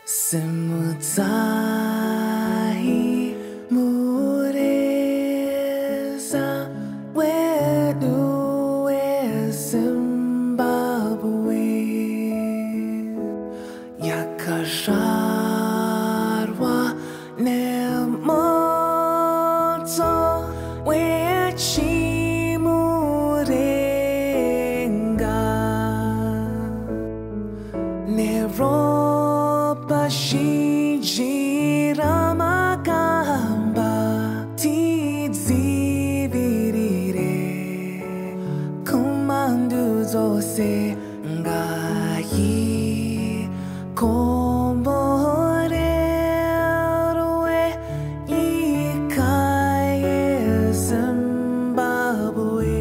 Simudzai, Mureza, wedu weZimbabwe, yakazvarwa nemoto wechimurenga, neropa zhinji ramakamba tidzivirire kumandu dzose ngaikomborerwe nyika yeZimbabwe.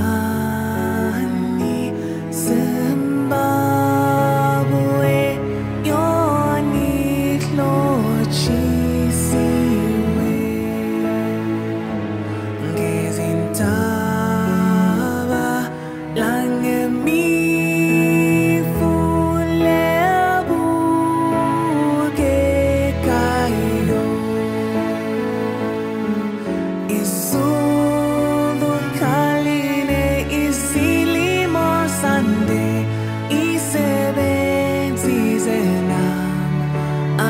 Kangelani Zimbabwe, yonihlochisiwe ngezintaba langemifule ebukekayo, izulu khaline izilimo sande isebenzize nam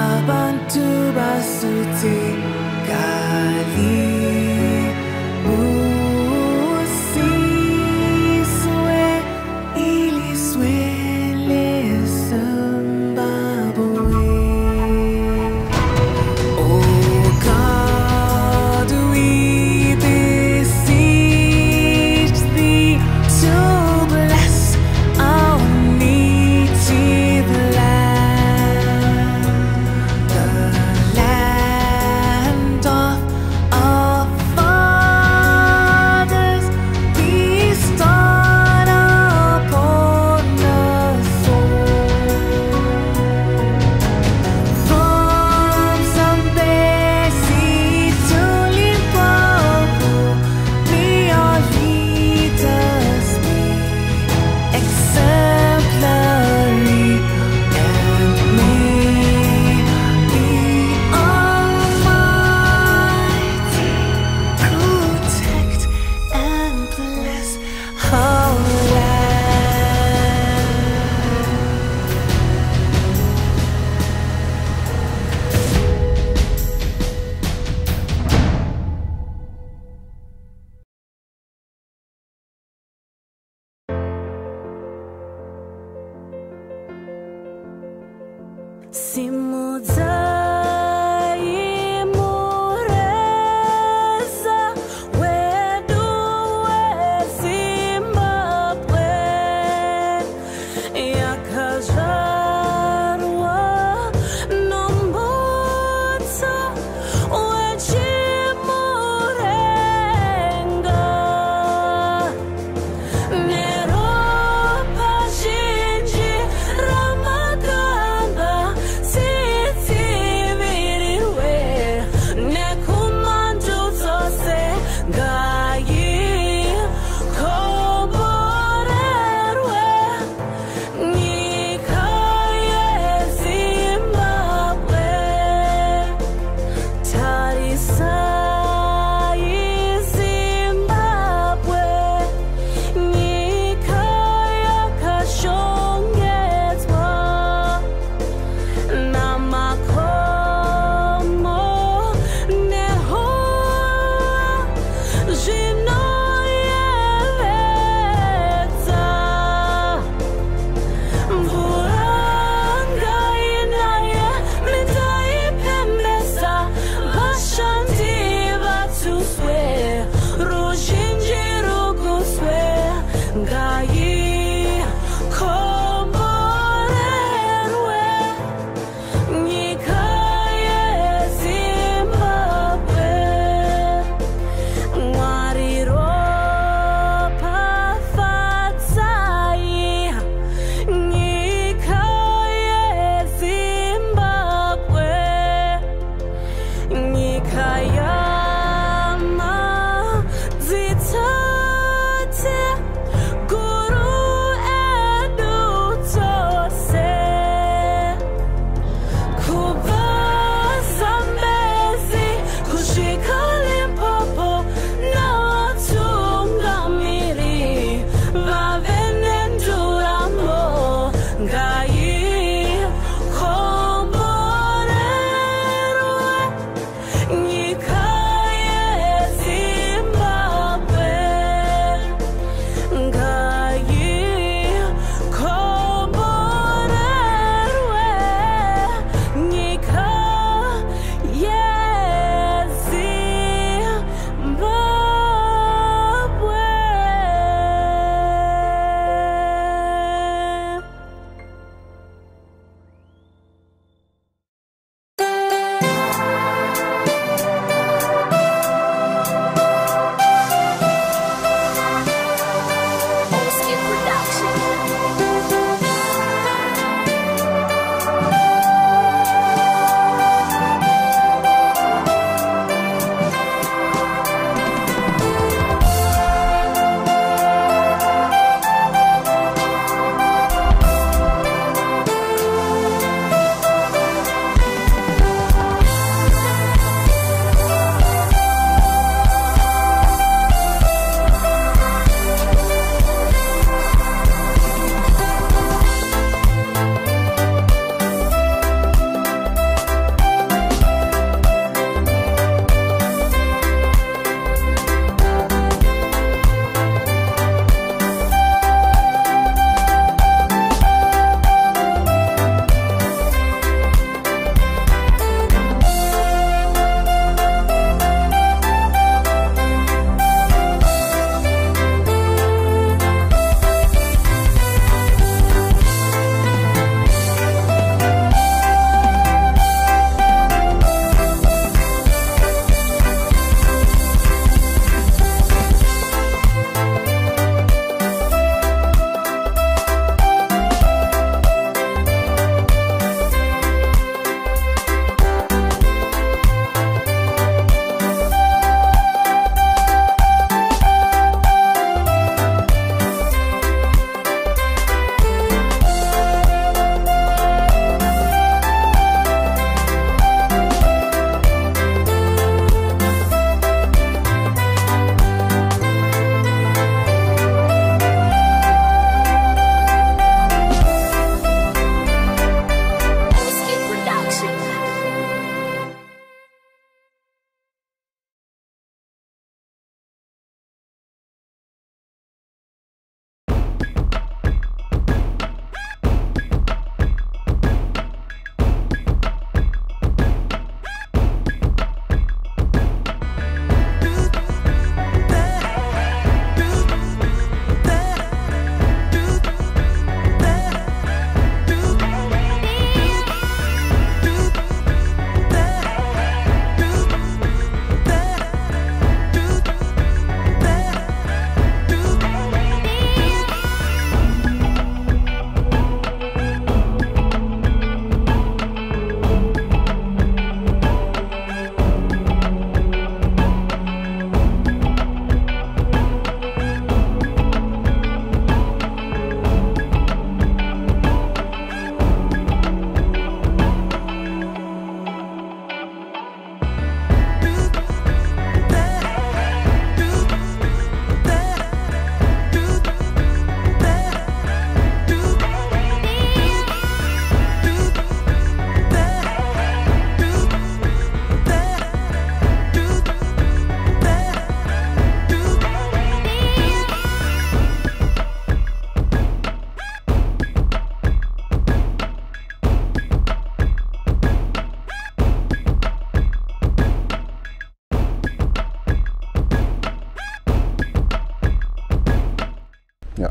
abantu basuthe kali busiswe iliswe leZimbabwe. Oh God, we beseech thee to bless our native land, the land of our fathers, bestowed upon us all. From Zambezi to Limpopo, may our leaders be exemplary, and may the Almighty protect and bless our land. Simudzai, Mureza, wedu weZimbabwe, yakazvarwa nombuto wechimurenga, neropa zhinji ramakamba tsitsi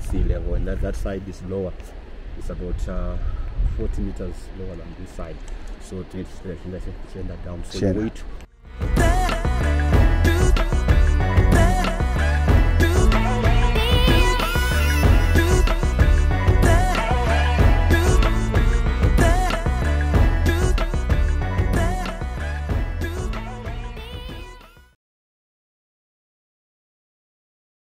sea level, and that side is lower. It's about 40 meters lower than this side. So to end that down. So you wait